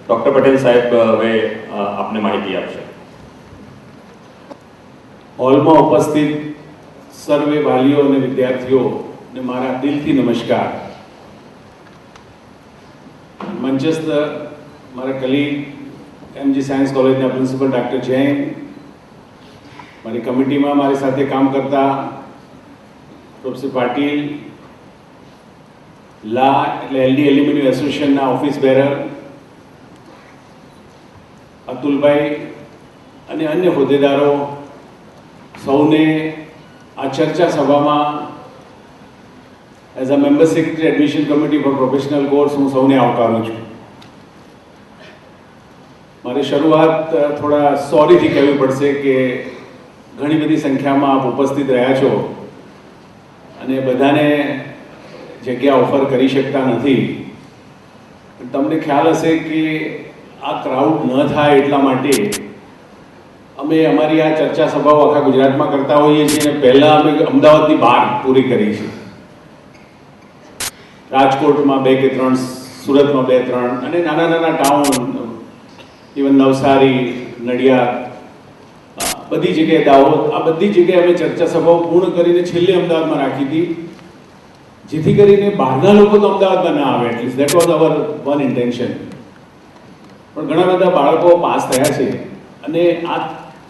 Doctor Patel સાહેબ હવે આપને માહિતી આપશે. હોલમાં ઉપસ્થિત સર્વે વાલીઓ અને વિદ્યાર્થીઓને મારા દિલથી નમસ્કાર. મંચસ્થ મારા કલીગ એમજી સાયન્સ કોલેજના પ્રિન્સિપલ ડૉક્ટર જૈન, મારી કમિટીમાં મારી સાથે કામ કરતા પ્રોફેસર પાટીલ, લા એટલે એલડી એલ્યુમિનિયમ એસોસિએશનના ઓફિસ બેરર અતુલભાઈ અને અન્ય હોદ્દેદારો, સૌને આ ચર્ચા સભામાં as a member secretary admission committee four professional course હું સૌને આવકારું છું. મારે શરૂઆત થોડા સોરીથી કહેવી પડશે કે ઘણી બધી સંખ્યામાં આપ ઉપસ્થિત રહ્યા છો અને બધાને જગ્યા ઓફર કરી શકતા નથી. તમને ખ્યાલ હશે કે આ ક્રાઉડ ન થાય એટલા માટે અમે અમારી આ ચર્ચા સભાઓ આખા ગુજરાતમાં કરતા હોઈએ છીએ અને પહેલાં અમે અમદાવાદની બહાર પૂરી કરી છે. રાજકોટમાં 2 કે 3, સુરતમાં 2-3 અને નાના નાના ટાઉન, ઇવન નવસારી, નડિયાદ, બધી જગ્યાએ દાહોદ, આ બધી જગ્યાએ અમે ચર્ચા સભાઓ પૂર્ણ કરીને છેલ્લે અમદાવાદમાં રાખી હતી, જેથી કરીને બહારના લોકો તો અમદાવાદમાં ના આવે. At least that was hour one intention. પણ ઘણા બધા બાળકો પાસ થયા છે અને આ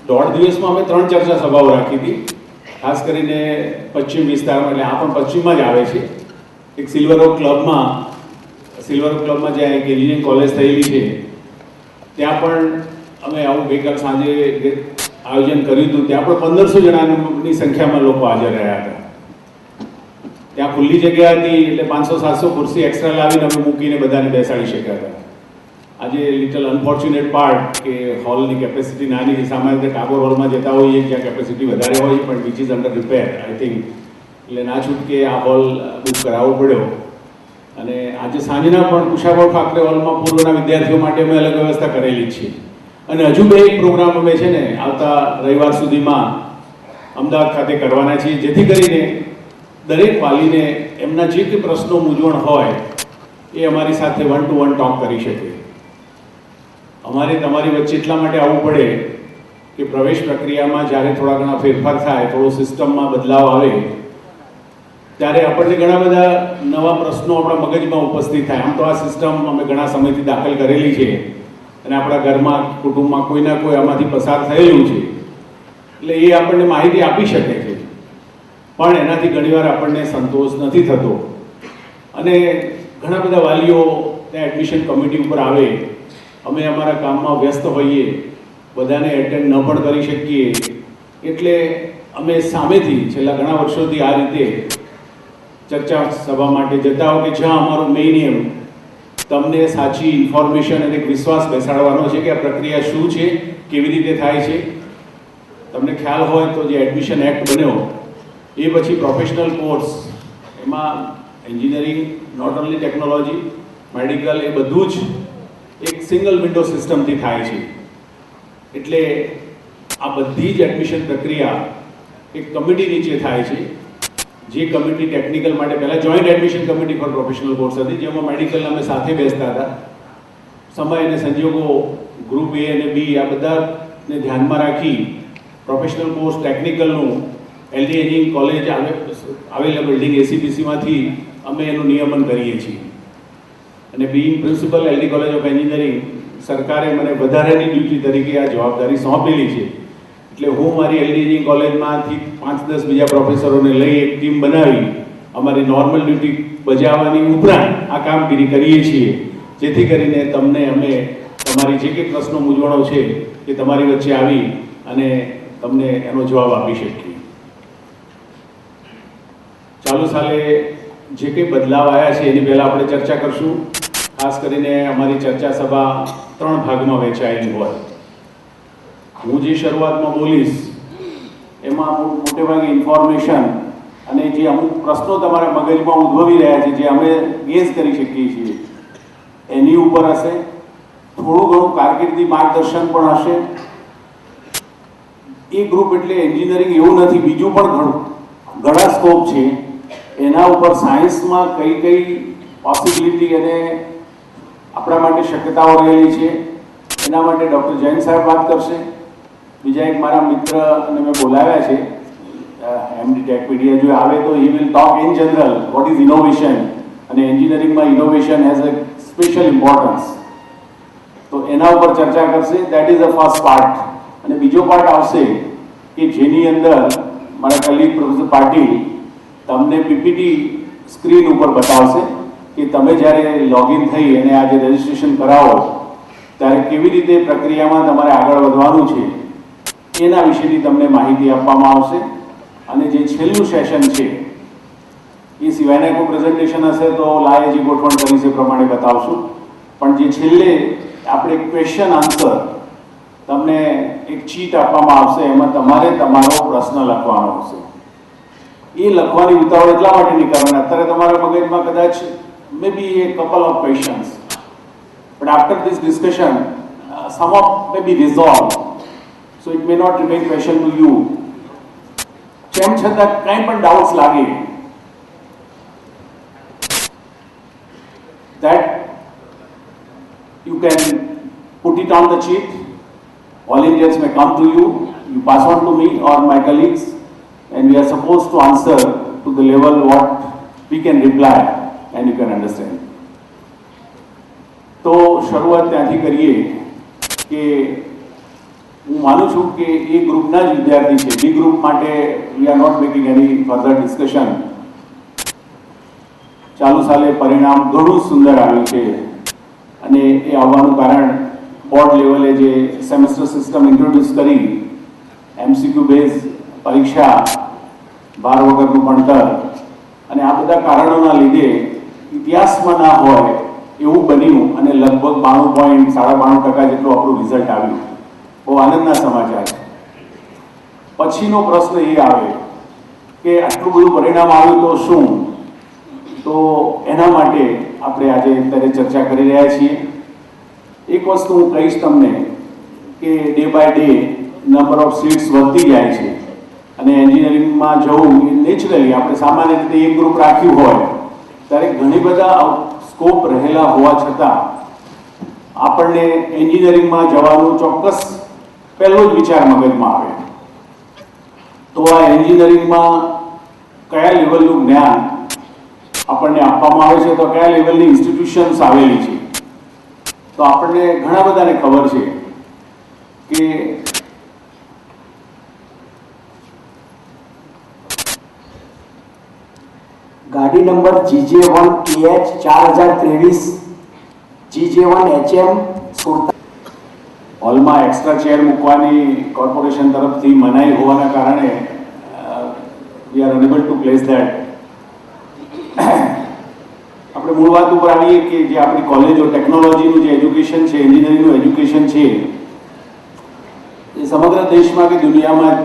1.5 દિવસમાં અમે 3 ચર્ચા સભાઓ રાખી હતી. ખાસ કરીને પશ્ચિમ વિસ્તારમાં, એટલે આ પણ પશ્ચિમમાં જ આવે છે. એક સિલ્વર ઓક ક્લબમાં જ્યાં એક એન્જિનિયરિંગ કોલેજ થયેલી છે ત્યાં પણ અમે આવું ગઈકાલ સાંજે આયોજન કર્યું હતું. ત્યાં પણ 1500 જણાની સંખ્યામાં લોકો હાજર રહ્યા હતા. ત્યાં ખુલ્લી જગ્યા હતી એટલે 500-700 ખુરશી એક્સ્ટ્રા લાવીને અમે મૂકીને બધાને બેસાડી શક્યા હતા. આજે લિટલ અનફોર્ચ્યુનેટ પાર્ટ કે હોલની કેપેસિટી નાની છે. સામાન્ય રીતે ટાગોર હોલમાં જતા હોઈએ જ્યાં કેપેસિટી વધારે હોય છે, પણ which is under repair I think. એટલે ના છૂટકે આ હોલ બુક કરાવવો પડ્યો. અને આજે સાંજના પણ કુશાભાઉ ઠાકરે હોલમાં પૂર્વના વિદ્યાર્થીઓ માટે અમે અલગ વ્યવસ્થા કરેલી જ છે. અને હજુ 2 પ્રોગ્રામ અમે છે ને આવતા રવિવાર સુધીમાં અમદાવાદ ખાતે કરવાના છીએ, જેથી કરીને દરેક વાલીને એમના જે કંઈ પ્રશ્નો મૂંઝવણ હોય એ અમારી સાથે 1-to-1 ટોક કરી શકે. અમારે તમારી વચ્ચે એટલા માટે આવવું પડે કે પ્રવેશ પ્રક્રિયામાં જ્યારે થોડા ઘણા ફેરફાર થાય, થોડો સિસ્ટમમાં બદલાવ આવે, ત્યારે આપણને ઘણા બધા નવા પ્રશ્નો આપણા મગજમાં ઉપસ્થિત થાય. આમ તો આ સિસ્ટમ અમે ઘણા સમયથી દાખલ કરેલી છે અને આપણા ઘરમાં, કુટુંબમાં કોઈના કોઈ આમાંથી પસાર થયેલું છે, એટલે એ આપણને માહિતી આપી શકે છે. પણ એનાથી ઘણીવાર આપણને સંતોષ નથી થતો અને ઘણા બધા વાલીઓ ત્યાં એડમિશન કમિટી ઉપર આવે, અમે અમારા કામમાં વ્યસ્ત હોઈએ, બધાને એટેન્ડ ન પણ કરી શકીએ. એટલે અમે સામેથી છેલ્લા ઘણા વર્ષોથી આ રીતે ચર્ચા સભા માટે જતા હો કે જ્યાં અમારો મેઇન એમ તમને સાચી ઇન્ફોર્મેશન અને એક વિશ્વાસ બેસાડવાનો છે કે આ પ્રક્રિયા શું છે, કેવી રીતે થાય છે. તમને ખ્યાલ હોય તો જે એડમિશન એક્ટ બન્યો એ પછી પ્રોફેશનલ કોર્સ, એમાં engineering, not only technology, medical, એ બધું જ એક સિંગલ વિન્ડો સિસ્ટમથી થાય છે. એટલે આ બધી જ એડમિશન પ્રક્રિયા એક કમિટી નીચે થાય છે. જે કમિટી ટેકનિકલ માટે પહેલાં joint admission committee four professional course હતી, જેમાં મેડિકલ અમે સાથે બેસતા હતા. સમય અને સંજોગો, ગ્રુપ A અને B આ બધાને ધ્યાનમાં રાખી પ્રોફેશનલ કોર્સ ટેકનિકલનું એલડી એન્જિનિયરિંગ કોલેજ આવેલા બિલ્ડિંગ ACPCમાંથી અમે એનું નિયમન કરીએ છીએ. અને being principal LD college of engineering, સરકારે મને વધારાની ડ્યુટી તરીકે આ જવાબદારી સોંપેલી છે. એટલે હું મારી એલડી એન્જિનિયરિંગ કોલેજમાંથી 5-10 બીજા પ્રોફેસરોને લઈ એક ટીમ બનાવી અમારી નોર્મલ ડ્યુટી બજાવવાની ઉપરાંત આ કામગીરી કરીએ છીએ, જેથી કરીને તમને અમે તમારી જે કંઈ પ્રશ્નો મૂંઝવણો છે એ તમારી વચ્ચે આવી અને તમને એનો જવાબ આપી શકીએ. ચાલુ સાલે જે કંઈ બદલાવ આવ્યા છે એની પહેલાં આપણે ચર્ચા કરશું. ખાસ કરીને અમારી ચર્ચા સભા 3 ભાગમાં વહેંચાયેલી હોય. હું જે શરૂઆતમાં બોલીશ એમાં મોટે ભાગે ઇન્ફોર્મેશન અને જે અમુક પ્રશ્નો તમારા મગજમાં ઉદ્ભવી રહ્યા છે, જે અમે ગેસ કરી શકીએ છીએ, એની ઉપર હશે. થોડું ઘણું કારકિર્દી માર્ગદર્શન પણ હશે. એ ગ્રુપ એટલે એન્જિનિયરિંગ એવું નથી, બીજું પણ ઘણા સ્કોપ છે. એના ઉપર સાયન્સમાં કઈ કઈ પોસિબિલિટી અને આપણા માટે શક્યતાઓ રહેલી છે એના માટે ડૉક્ટર જૈન સાહેબ વાત કરશે. બીજા એક મારા મિત્ર અને મેં બોલાવ્યા છે એમડી ટેકપીડિયા, જો આવે તો he will talk in general what is innovation, અને એન્જિનિયરિંગમાં innovation has a special importance, તો એના ઉપર ચર્ચા કરશે. That is the first part. અને બીજો પાર્ટ આવશે કે જેની અંદર મારા કલીગ પ્રોફેસર પાટીલ તમને પીપીટી સ્ક્રીન ઉપર બતાવશે કે તમે જ્યારે લોગિન થઈ અને આજે રજિસ્ટ્રેશન કરાવો ત્યારે કેવી રીતે પ્રક્રિયામાં તમારે આગળ વધવાનું છે એના વિશેની તમને માહિતી આપવામાં આવશે. અને જે છેલ્લું સેશન છે એ સિવાયના કોઈ પ્રેઝન્ટેશન હશે તો લાય જે ગોઠવણ કરી છે પ્રમાણે બતાવશું. પણ જે છેલ્લે આપણે ક્વેશ્ચન આન્સર તમને એક ચીટ આપવામાં આવશે, એમાં તમારે તમારો પ્રશ્ન લખવાનો આવશે. એ લખવાની ઉતાવળ એટલા માટે નહીં કરવાની, અત્યારે તમારા મગજમાં કદાચ મે બી a couple of questions, but after this discussion some of may be resolved, so it may not remain question to you. તેમ છતાં કંઈ પણ ડાઉટ્સ લાગે that you can put it on the sheet. Volunteers may come to you, you pass on to me or my colleagues, and we are supposed to answer to the level what we can reply and you can understand. તો શરૂઆત ત્યાંથી કરીએ કે હું માનું છું કે એ ગ્રુપના જ વિદ્યાર્થી છે. બી ગ્રુપ માટે we are not making any further discussion. ચાલુ સાલે પરિણામ ઘણું સુંદર આવ્યું છે અને એ આવવાનું કારણ બોર્ડ લેવલે જે સેમેસ્ટર સિસ્ટમ ઇન્ટ્રોડ્યુસ કરી, એમસીક્યુ બેઝ પરીક્ષા, ભાર વગરનું ભણતર અને આ બધા કારણોના લીધે ઇતિહાસમાં ના હોય એવું બન્યું અને લગભગ 92.92% જેટલું આપણું રિઝલ્ટ આવ્યું. બહુ આનંદના સમાચાર. પછીનો પ્રશ્ન એ આવે કે આટલું બધું પરિણામ આવ્યું તો શું? તો એના માટે આપણે આજે અત્યારે ચર્ચા કરી રહ્યા છીએ. એક વસ્તુ હું કહીશ તમને કે day by day number of seats વધતી જાય છે અને એન્જિનિયરિંગમાં જવું નેચરલી આપણે સામાન્ય રીતે એક ગ્રુપ રાખ્યું હોય ત્યારે ઘણી બધા સ્કોપ રહેલા હોવા છતાં આપણને એન્જિનિયરિંગમાં જવાનું ચોક્કસ પહેલો જ વિચાર મગજમાં આવે. તો આ એન્જિનિયરિંગમાં કયા લેવલનું જ્ઞાન આપણને આપવામાં આવે છે, તો કયા લેવલની ઇન્સ્ટિટ્યુશન્સ આવેલી છે. તો આપણને ઘણા બધાને ખબર છે કે ગાડી number GJ1 KH 4023 GJ1 HM 47. હોલમાં એક્સ્ટ્રા ચેર મૂકવાની કોર્પોરેશન તરફથી મનાઈ હોવાના કારણે we are enable two place that. આપણે મૂળ વાત ઉપર આવીએ કે જે આપણી કોલેજો, ટેકનોલોજીનું જે એજ્યુકેશન છે, એન્જિનિયરિંગનું એજ્યુકેશન છે, એ સમગ્ર દેશમાં કે દુનિયામાં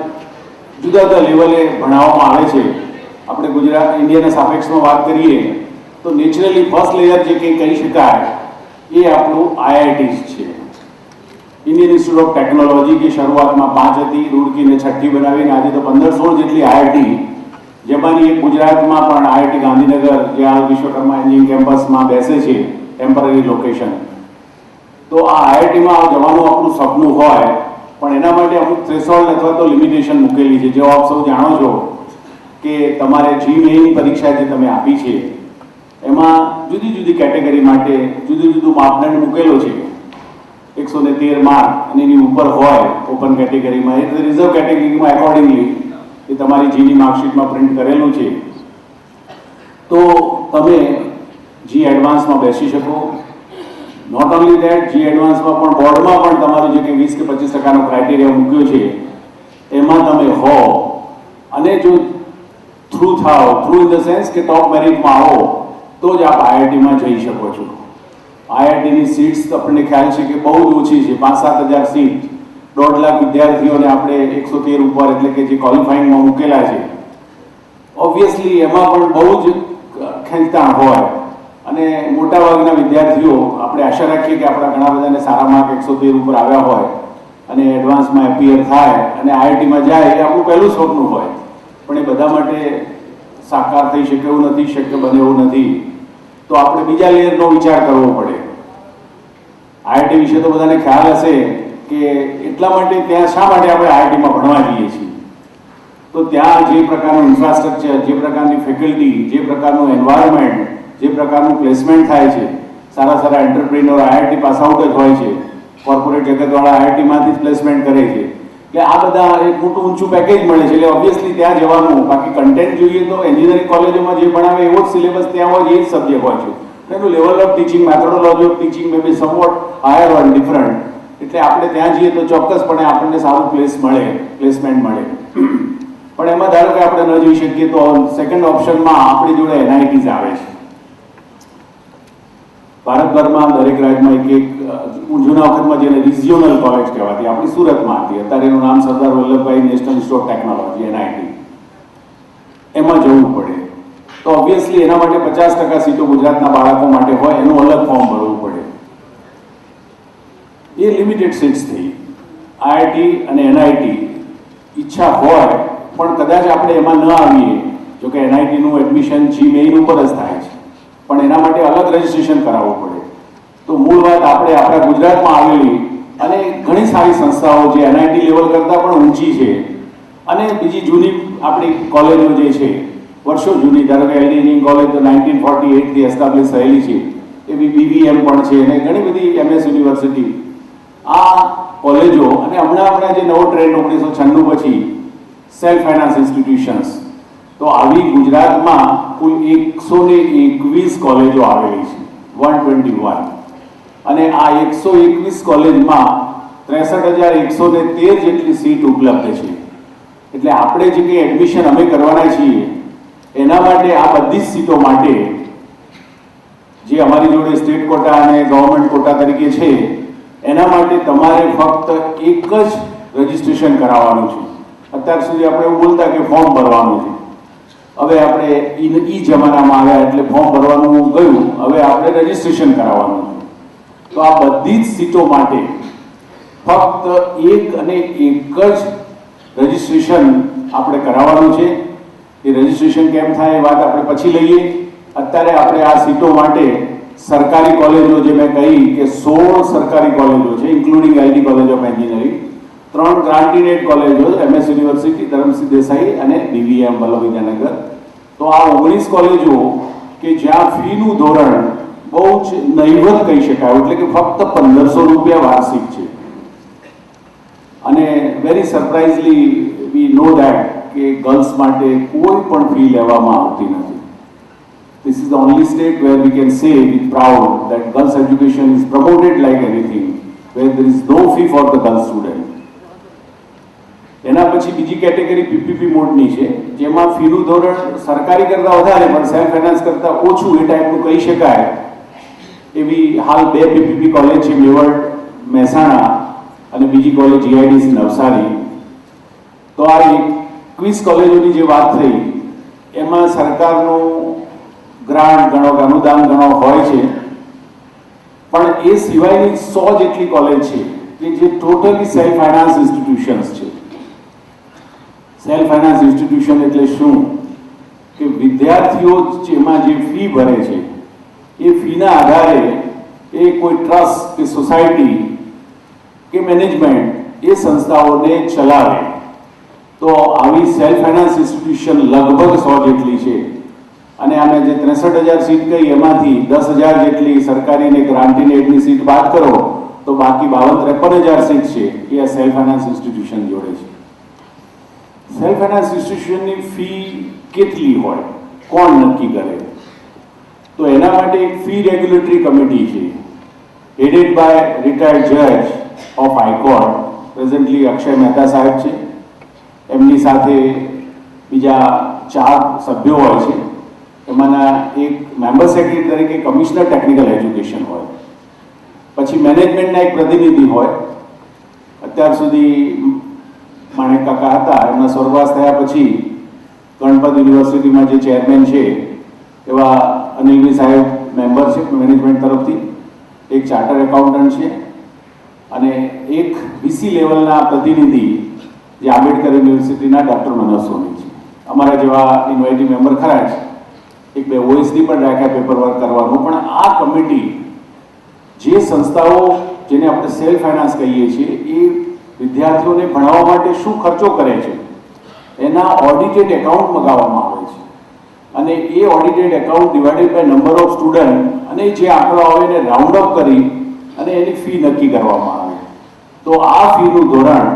જુદા જુદા લેવલે ભણાવવામાં આવે છે. આપણે ગુજરાત ઇન્ડિયાના સાપેક્ષમાં વાત કરીએ તો નેચરલી ફર્સ્ટ લેયર જે કંઈ કહી શકાય એ આપણું IITs છે. ઇન્ડિયન ઇન્સ્ટિટ્યૂટ ઓફ ટેકનોલોજી, કે શરૂઆતમાં 5 હતી, રૂડકીને 6ઠ્ઠી બનાવીને આજે તો 15-16 જેટલી IIT, જેમાંની એક ગુજરાતમાં પણ IIT ગાંધીનગર, જે હાલ વિશ્વકર્મા એન્જિનિયરિંગ કેમ્પસમાં બેસે છે, ટેમ્પરરી લોકેશન. તો આ IITમાં જવાનું આપણું સપનું હોય પણ એના માટે અમુક થ્રેશોલ્ડ અથવા તો લિમિટેશન મૂકેલી છે. જેવો આપ સૌ જાણો છો કે તમારે GMAની પરીક્ષા જે તમે આપી છે એમાં જુદી જુદી કેટેગરી માટે જુદું જુદું માપદંડ મૂકેલો છે. 113 માર્ક અને એની ઉપર હોય ઓપન કેટેગરીમાં, એટલે રિઝર્વ કેટેગરીમાં એકોર્ડિંગલી એ તમારી જીની માર્કશીટમાં પ્રિન્ટ કરેલું છે. તો તમે જી એડવાન્સમાં બેસી શકો. નોટ ઓનલી દેટ, જી એડવાન્સમાં પણ બોર્ડમાં પણ તમારું જે કંઈ 20 કે 25% ક્રાઇટેરિયા મૂક્યો છે એમાં તમે હો અને જો થ્રુ ઇન ધ સેન્સ કે ટોપ મેરિટમાં આવો તો જ આપ IITમાં જઈ શકો છો. IITની સીટ્સ આપણને ખ્યાલ છે કે બહુ જ ઓછી છે, 5-7 હજાર સીટ, 1.5 લાખ વિદ્યાર્થીઓને આપણે 113 ઉપર એટલે કે જે ક્વોલિફાઈંગમાં મૂકેલા છે. ઓબ્વિયસલી એમાં પણ બહુ જ ખેંચતાણ હોય અને મોટાભાગના વિદ્યાર્થીઓ આપણે આશા રાખીએ કે આપણા ઘણા બધાને સારા માર્ક 113 ઉપર આવ્યા હોય અને એડવાન્સમાં એપિયર થાય અને IITમાં જાય, એ આપણું પહેલું સ્વપ્ન હોય. પણ એ બધા માટે સાકાર થઈ શકે એવું નથી, શક્ય બને એવું નથી. તો આપણે બીજા લેયરનો વિચાર કરવો પડે આઈઆઈટી વિશે તો બધાને ખ્યાલ હશે કે એટલા માટે ત્યાં શા માટે આપણે આઈઆઈટીમાં ભણવા જઈએ છીએ, તો ત્યાં જે પ્રકારનું ઇન્ફ્રાસ્ટ્રક્ચર, જે પ્રકારની ફેકલ્ટી, જે પ્રકારનું એન્વાયરમેન્ટ, જે પ્રકારનું પ્લેસમેન્ટ થાય છે, સારા સારા એન્ટરપ્રિન્યોર આઈઆઈટી પાસ આઉટ જ હોય છે, કોર્પોરેટ જગતવાળા આઈઆઈટીમાંથી જ પ્લેસમેન્ટ કરે છે, કે આ બધા એક મોટું ઊંચું પેકેજ મળે છે, એટલે ઓબ્વિયસલી ત્યાં જવાનું. બાકી કન્ટેન્ટ જોઈએ તો એન્જિનિયરિંગ કોલેજોમાં જે ભણાવે એવો જ સિલેબસ ત્યાં હોય, એ જ સબ્જેક્ટ હોય છે. એનું level of teaching, methodology of teaching may be somewhat higher or different. એટલે આપણે ત્યાં જઈએ તો ચોક્કસપણે આપણને સારું પ્લેસમેન્ટ મળે. પણ એમાં ધારો કે આપણે ન જઈ શકીએ તો સેકન્ડ ઓપ્શનમાં આપણી જોડે એનઆઈટીઝ આવે છે. ભારતભરમાં દરેક રાજ્યમાં એક જૂના વખતમાં જેને રિજિયોનલ કોલેજ કહેવાતી, આપણી સુરતમાં હતી, અત્યારે એનું નામ Sardar Vallabhbhai national institute of technology NIT. એમાં જવું પડે તો ઓબ્વિયસલી એના માટે 50% સીટો ગુજરાતના બાળકો માટે હોય, એનું અલગ ફોર્મ ભરવું પડે. એ લિમિટેડ સીટ્સ થઈ. આઈઆઈટી અને એનઆઈટી ઈચ્છા હોય પણ કદાચ આપણે એમાં ન આવીએ, જો કે એનઆઈટીનું એડમિશન GMAIN ઉપર જ થાય છે, પણ એના માટે અલગ રજીસ્ટ્રેશન કરાવવું પડે. તો મૂળ વાત આપણે આપણા ગુજરાતમાં આવેલી અને ઘણી સારી સંસ્થાઓ જે એનઆઈટી લેવલ કરતાં પણ ઊંચી છે, અને બીજી જૂની આપણી કોલેજો જે છે, વર્ષો જૂની, ધારો કે એન્જિનિયરિંગ કોલેજ તો 1948થી એસ્ટાબ્લિશ થયેલી છે, એવી BVM પણ છે, અને ઘણી બધી MS યુનિવર્સિટી, આ કોલેજો, અને હમણાં જે નવો ટ્રેન્ડ 1996 પછી સેલ્ફ ફાઇનાન્સ ઇન્સ્ટિટ્યુશન્સ, તો આવી ગુજરાતમાં કુલ 121 કોલેજો આવેલી છે, 121. અને આ 121 કોલેજમાં 63,113 જેટલી સીટ ઉપલબ્ધ છે. એટલે આપણે જે કંઈ એડમિશન અમે કરવાના છીએ એના માટે આ બધી જ સીટો માટે જે અમારી જોડે સ્ટેટ કોટા અને ગવર્મેન્ટ કોટા તરીકે છે, એના માટે તમારે ફક્ત એક જ રજીસ્ટ્રેશન કરાવવાનું છે. અત્યાર સુધી આપણે એવું બોલતા કે ફોર્મ ભરવાનું છે. હવે આપણે ઈ જમાનામાં આવ્યા એટલે ફોર્મ ભરવાનું ગયું, હવે આપણે રજીસ્ટ્રેશન કરાવવાનું છે. તો આ બધી જ સીટો માટે ફક્ત એક અને એક જ રજીસ્ટ્રેશન આપણે કરાવવાનું છે. એ રજીસ્ટ્રેશન કેમ થાય એ વાત આપણે પછી લઈએ. અત્યારે આપણે આ સીટો માટે સરકારી કોલેજો, જે મેં કહી કે 16 સરકારી કોલેજો છે, including LD college of engineering, 3 ગ્રાન્ટીનેટ કોલેજો, MS યુનિવર્સિટી, ધરમસિંહ દેસાઈ અને BVM વલ્લભ વિદ્યાનગર. તો આ 19 કોલેજો કે જ્યાં ફીનું ધોરણ બહુ જ નહીવત કહી શકાય, એટલે કે ફક્ત 1,500 રૂપિયા વાર્ષિક છે. અને વેરી સરપ્રાઇઝલી વી નો ધેટ કે ગર્લ્સ માટે કોઈ પણ ફી લેવામાં આવતી નથી. This is the only state where we can say with proud that girls' education is promoted like anything, where there is no fee for the girl student. એના પછી બીજી કેટેગરી PPP મોડની છે, જેમાં ફીનું ધોરણ સરકારી કરતાં વધારે પણ સેલ્ફ ફાઇનાન્સ કરતાં ઓછું, એ ટાઈપનું કહી શકાય. એવી હાલ 2 PPP કોલેજ છે, મેવડ મહેસાણા અને બીજી કોલેજ GIDC નવસારી. તો આ 21 કોલેજોની જે વાત થઈ એમાં સરકારનું ગ્રાન્ટ ગણો કે અનુદાન ગણો હોય છે, પણ એ સિવાયની 100 જેટલી કોલેજ છે કે જે ટોટલી સેલ્ફ ફાઇનાન્સ ઇન્સ્ટિટ્યુશન્સ છે. સેલ્ફ ફાઇનાન્સ ઇન્સ્ટિટ્યુશન એટલે શું કે વિદ્યાર્થીઓ જેમાં જે ફી ભરે છે એ ફીના આધારે એ કોઈ ટ્રસ્ટ કે સોસાયટી કે મેનેજમેન્ટ એ સંસ્થાઓને ચલાવે. તો આવી સેલ્ફ ફાઇનાન્સ ઇન્સ્ટિટ્યુશન લગભગ 100 જેટલી છે. અને આમે જે 63,000 સીટ કહી એમાંથી 10,000 જેટલી સરકારી ને ગ્રાન્ટીનેટની સીટ બાદ કરો તો બાકી 52-53,000 સીટ છે એ આ સેલ્ફ ફાઇનાન્સ ઇન્સ્ટિટ્યુશન જોડે છે. સેલ્ફ ફાઇનાન્સ ઇન્સ્ટિટ્યુશનની ફી કેટલી હોય, કોણ નક્કી કરે? તો એના માટે એક ફી રેગ્યુલેટરી કમિટી છે, હેડેડ બાય રિટાયર્ડ જજ of high court, presently Akshay Mehta સાહેબ છે. એમની સાથે બીજા 4 સભ્યો હોય છે. એમાંના એક મેમ્બર સેક્રેટરી તરીકે કમિશનર ટેકનિકલ એજ્યુકેશન હોય, પછી મેનેજમેન્ટના એક પ્રતિનિધિ હોય. અત્યાર સુધી માણેક કાકા હતા, એમના સ્વર્ગવાસ થયા પછી ગણપત યુનિવર્સિટીમાં જે ચેરમેન છે એવા અનિલભાઈ સાહેબ મેમ્બર છે મેનેજમેન્ટ તરફથી. એક ચાર્ટર એકાઉન્ટન્ટ છે અને એક VC લેવલના પ્રતિનિધિ જે આંબેડકર યુનિવર્સિટીના ડૉક્ટર મનોજ સોની છે. અમારા જેવા ઇન્વાઇટી મેમ્બર ખરા છે. 1-2 OSD પણ રાખ્યા પેપર વર્ક કરવાનું. પણ આ કમિટી જે સંસ્થાઓ જેને આપણે સેલ્ફ ફાઇનાન્સ કહીએ છીએ, એ વિદ્યાર્થીઓને ભણાવવા માટે શું ખર્ચો કરે છે એના ઓડિટેડ એકાઉન્ટ મંગાવવામાં આવે છે અને એ audited account divided by number of student અને જે આંકડો આવે એને રાઉન્ડ અપ કરી અને એની ફી નક્કી કરવામાં આવે. તો આ ફીનું ધોરણ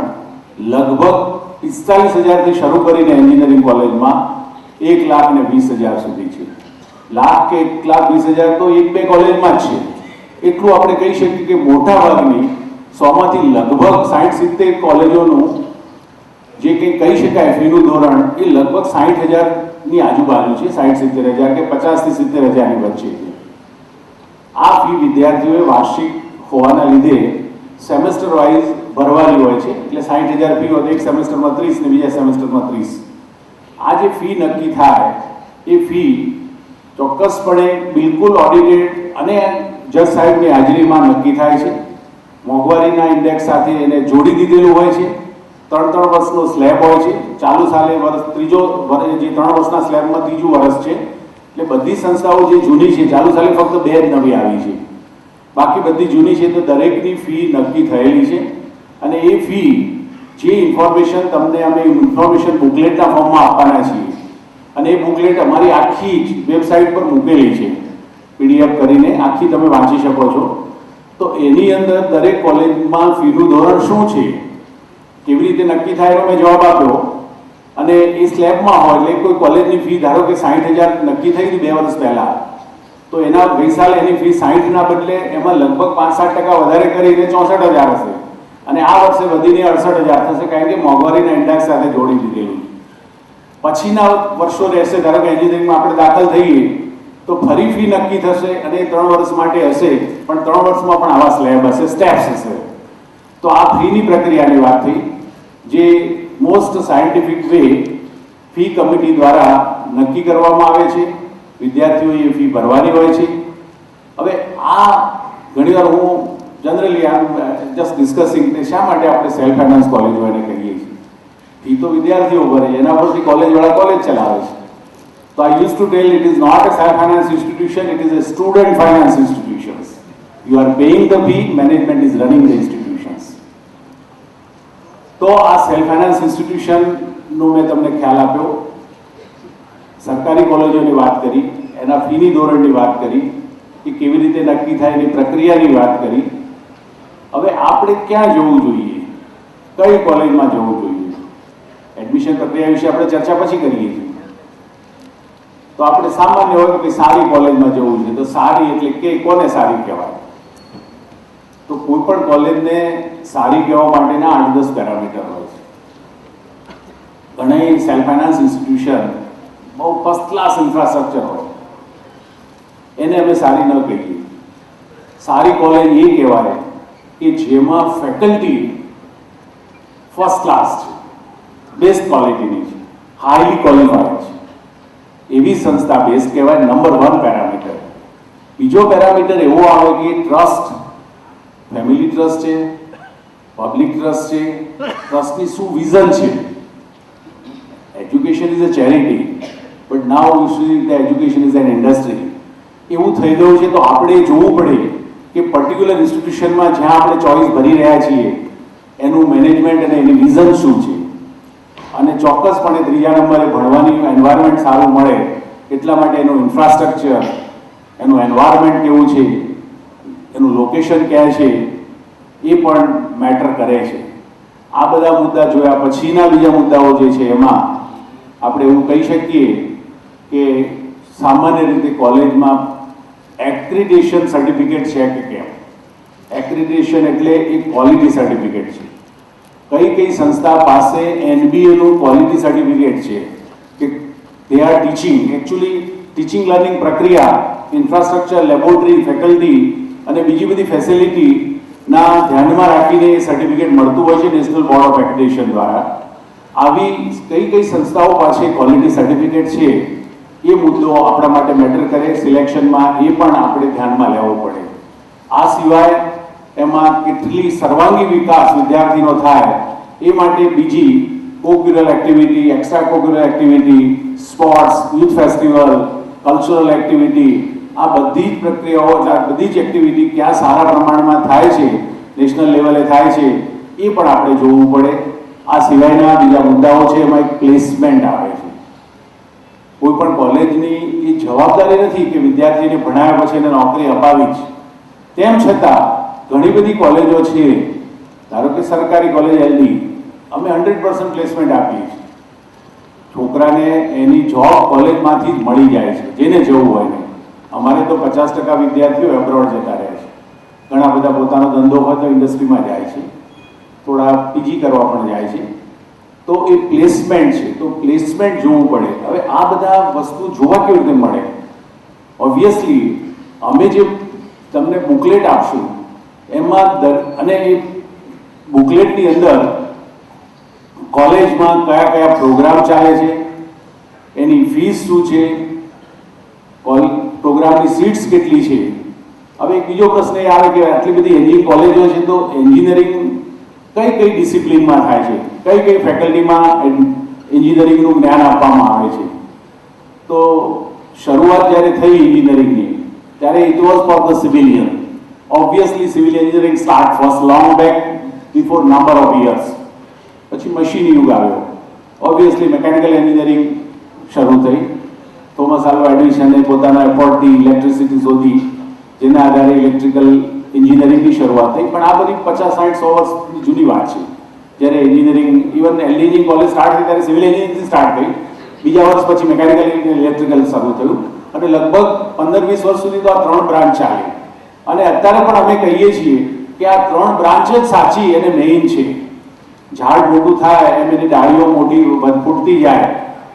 લગભગ 45,000થી શરૂ કરીને એન્જિનિયરિંગ કોલેજમાં 1,20,000 સુધી છે. લાખ કે 1,20,000 તો એક બે કોલેજમાં જ છે. એટલું આપણે કહી શકીએ કે મોટા ભાગની 100માંથી લગભગ 60-70 કોલેજોનું જે કંઈ કહી શકાય ફીનું ધોરણ એ લગભગ 60,000ની આજુબાજુ છે, 60-70,000 કે 50,000 થી 70,000ની વચ્ચે છે. આ ફી વિદ્યાર્થીઓએ વાર્ષિક હોવાના લીધે સેમેસ્ટર વાઇઝ ભરવાની હોય છે. એટલે 60,000 ફી હોય તો એક સેમેસ્ટરમાં 30 ને બીજા સેમેસ્ટરમાં 30. આ જે ફી નક્કી થાય એ ફી ચોક્કસપણે બિલકુલ ઓડિટેડ અને જજ સાહેબની હાજરીમાં નક્કી થાય છે. મોંઘવારીના ઇન્ડેક્સ સાથે એને જોડી દીધેલું હોય છે. 3 વર્ષનો સ્લેબ હોય છે. ચાલુ સાલે વર્ષ ત્રીજો વર્ષ, જે 3 વર્ષના સ્લેબમાં ત્રીજું વર્ષ છે. એટલે બધી સંસ્થાઓ જે જૂની છે, ચાલુ સાલે ફક્ત 2 જ નવી આવી છે, બાકી બધી જૂની છે. તો દરેકની ફી નક્કી થયેલી છે અને એ ફી જે ઇન્ફોર્મેશન તમને અમે ઇન્ફોર્મેશન બુકલેટના ફોર્મમાં આપવાના છીએ અને એ બુકલેટ અમારી આખી જ વેબસાઇટ પર મૂકેલી છે, PDF કરીને આખી તમે વાંચી શકો છો. તો એની અંદર દરેક કોલેજમાં ફીનું ધોરણ શું છે, કેવી રીતે નક્કી થાય એનો મેં જવાબ આપ્યો. અને એ સ્લેબમાં હોય એટલે કોઈ કોલેજની ફી ધારો કે 60,000 નક્કી થઈ હતી 2 વર્ષ પહેલા, તો એના ગઈ સાલ એની ફી 60ના બદલે એમાં લગભગ 5-7% વધારે કરીને 64,000 હશે અને આ વર્ષે વધીને 68,000 થશે, કારણ કે મોંઘવારીના ઇન્ડેક્સ સાથે જોડી દીધેલું. પછીના વર્ષો રહેશે, ધારો કે એન્જિનિયરિંગમાં આપણે દાખલ થઈએ તો ફરી ફી નક્કી થશે અને 3 વર્ષ માટે હશે, પણ 3 વર્ષમાં પણ આવા સ્લેબ હશે, સ્ટેપ્સ હશે. તો આ ફીની પ્રક્રિયાની વાત થઈ, જે most scientific way fee committee દ્વારા નક્કી કરવામાં આવે છે. વિદ્યાર્થીઓએ એ ફી ભરવાની હોય છે. હવે આ ઘણીવાર હું જનરલી જસ્ટ ડિસ્કસિંગ કે શા માટે આપણે સેલ્ફ ફાઇનાન્સ કોલેજો એને કહીએ છીએ. ફી તો વિદ્યાર્થીઓ ભરે, એના પરથી કોલેજવાળા કોલેજ ચલાવે છે. તો I used to tell it is not a self-finance institution, it is a student finance institution. You are paying the fee, management is running the institutions. તો આ સેલ્ફ-ફાઇનાન્સ ઇન્સ્ટિટ્યુશનનો મેં તમને ખ્યાલ આપ્યો. સરકારી કોલેજોની વાત કરી, એના ફીની ધોરણની વાત કરી, કે કેવી રીતે નક્કી થાય એની પ્રક્રિયાની વાત કરી. હવે આપણે ક્યાં જવું જોઈએ, કઈ કોલેજમાં જવું જોઈએ? એડમિશન પ્રક્રિયા વિશે આપણે ચર્ચા પછી કરીએ છીએ. તો આપણે સામાન્ય હોય કે સારી કોલેજમાં જવું છે. તો સારી એટલે કે કોને સારી કહેવાય? તો કોઈ પણ કોલેજને સારી કહેવા માટેના 8-10 પેરામીટર હોય છે. ઘણી સેલ્ફ ફાઇનાન્સ ઇન્સ્ટિટ્યુશન બહુ ફર્સ્ટ ક્લાસ ઇન્ફ્રાસ્ટ્રક્ચર હોય, એને અમે સારી ન કહીએ. સારી કોલેજ એ કહેવાય કે જેમાં ફેકલ્ટી ફર્સ્ટ ક્લાસ છે, બેસ્ટ ક્વોલિટીની છે, હાઈલી ક્વોલિફાઈડ છે. એવી સંસ્થા બેસ્ટ કહેવાય, નંબર 1 પેરામીટર. બીજો પેરામીટર એવો આવે કે ટ્રસ્ટ, ફેમિલી ટ્રસ્ટ છે, પબ્લિક ટ્રસ્ટ છે, ટ્રસ્ટની શું વિઝન છે. Education is a charity, but now you see the education is an industry. એવું થઈ ગયું છે. તો આપણે જોવું પડે કે પર્ટિક્યુલર ઇન્સ્ટિટ્યુશનમાં જ્યાં આપણે ચોઇસ ભરી રહ્યા છીએ એનું મેનેજમેન્ટ અને એની વિઝન શું છે. અને ચોક્કસપણે 3જા નંબરે ભણવાની એન્વાયરમેન્ટ સારું મળે એટલા માટે એનું ઇન્ફ્રાસ્ટ્રક્ચર, એનું એન્વાયરમેન્ટ કેવું છે, એનું લોકેશન ક્યાં છે એ પણ મેટર કરે છે. આ બધા મુદ્દા જોયા પછીના બીજા મુદ્દાઓ જે છે એમાં આપણે એવું કહી શકીએ કે સામાન્ય રીતે કોલેજમાં એક્રિડિટેશન સર્ટિફિકેટ છે કે કેમ. એક્રિડિટેશન એટલે એક ક્વોલિટી સર્ટિફિકેટ છે. કઈ સંસ્થા પાસે NBA નું ક્વોલિટી સર્ટિફિકેટ છે કે they are teaching, actually teaching learning પ્રક્રિયા, ઇન્ફ્રાસ્ટ્રક્ચર, લેબોરેટરી, ફેકલ્ટી અને બીજી બધી ફેસિલિટી ના ધ્યાનમાં રાખીને એ સર્ટિફિકેટ મળતું હોય છે નેશનલ બોર્ડ ઓફ એક્રેડિટેશન દ્વારા. આવી કઈ સંસ્થાઓ પાસે ક્વોલિટી સર્ટિફિકેટ છે એ મુદ્દો આપણા માટે મેટર કરે. સિલેક્શનમાં એ પણ આપણે ધ્યાનમાં લેવો પડે. આ સિવાય એમાં કેટલી સર્વાંગી વિકાસ વિદ્યાર્થીનો થાય એ માટે બીજી કોક્યુલર activity, extra કોક્યુલર activity, sports, youth festival, cultural activity, આ બધી જ પ્રક્રિયાઓ, બધી જ એક્ટિવિટી ક્યાં સારા પ્રમાણમાં થાય છે નેશનલ લેવલે થાય છે એ પણ આપણે જોવું પડે. આ સિવાયના બીજા મુદ્દાઓ છે, એમાં એક પ્લેસમેન્ટ આવે છે. કોઈ પણ કોલેજની એ જવાબદારી નથી કે વિદ્યાર્થીને ભણાવ્યા પછી એને નોકરી અપાવી જ. તેમ છતાં ઘણી બધી કોલેજો છે, ધારો કે સરકારી કોલેજ એલડી, અમે 100% પ્લેસમેન્ટ આપીએ છીએ. છોકરાને એની જોબ કોલેજમાંથી જ મળી જાય છે, જેને જવું હોય ને. અમારે તો 50% વિદ્યાર્થીઓ એબ્રોડ જતા રહે છે. ઘણા બધા પોતાનો ધંધો હોય તો ઇન્ડસ્ટ્રીમાં જાય છે, થોડા પીજી કરવા પણ જાય છે. તો એ પ્લેસમેન્ટ છે, તો પ્લેસમેન્ટ જોવું પડે. હવે આ બધા વસ્તુ જોવા કેવી રીતે મળે? ઓબ્વિયસલી અમે જે તમને બુકલેટ આપશું એમાં અને એ બુકલેટની અંદર કોલેજમાં કયા કયા પ્રોગ્રામ ચાલે છે, એની ફીસ શું છે, પ્રોગ્રામની સીટ્સ કેટલી છે. હવે એક બીજો પ્રશ્ન એ આવે કે આટલી બધી એન્જિનિયરિંગ કોલેજો છે, તો એન્જિનિયરિંગ કઈ કઈ ડિસિપ્લિનમાં થાય છે, કઈ કઈ ફેકલ્ટીમાં એન્જિનિયરિંગનું જ્ઞાન આપવામાં આવે છે. તો શરૂઆત જ્યારે થઈ એન્જિનિયરિંગની ત્યારે it was for the civilian. Obviously civil engineering start first long back before number of years. પછી મશીન યુગ આવ્યો. ઓબ્વિયસલી મિકેનિકલ એન્જિનિયરિંગ શરૂ થઈ. થોમસ આલ્વા એડિસને પોતાના એફર્ટથી ઇલેક્ટ્રિસિટી શોધી, જેના આધારે ઇલેક્ટ્રિકલ એન્જિનિયરિંગની શરૂઆત થઈ. પણ આ બધી 50-60-100 વર્ષની જૂની વાત છે. જ્યારે engineering, even engineering college start થઈ ત્યારે સિવિલ એન્જિનિયરિંગથી સ્ટાર્ટ થઈ. બીજા વર્ષ પછી મિકેનિકલ ઇલેક્ટ્રિકલ શરૂ થયું અને લગભગ 15-20 વર્ષ સુધી તો આ 3 બ્રાન્ચ ચાલી. અને અત્યારે પણ અમે કહીએ છીએ કે આ 3 બ્રાન્ચ જ સાચી અને મેઇન છે. ઝાડ મોટું થાય એમ એની ડાળીઓ મોટી ફૂટતી જાય,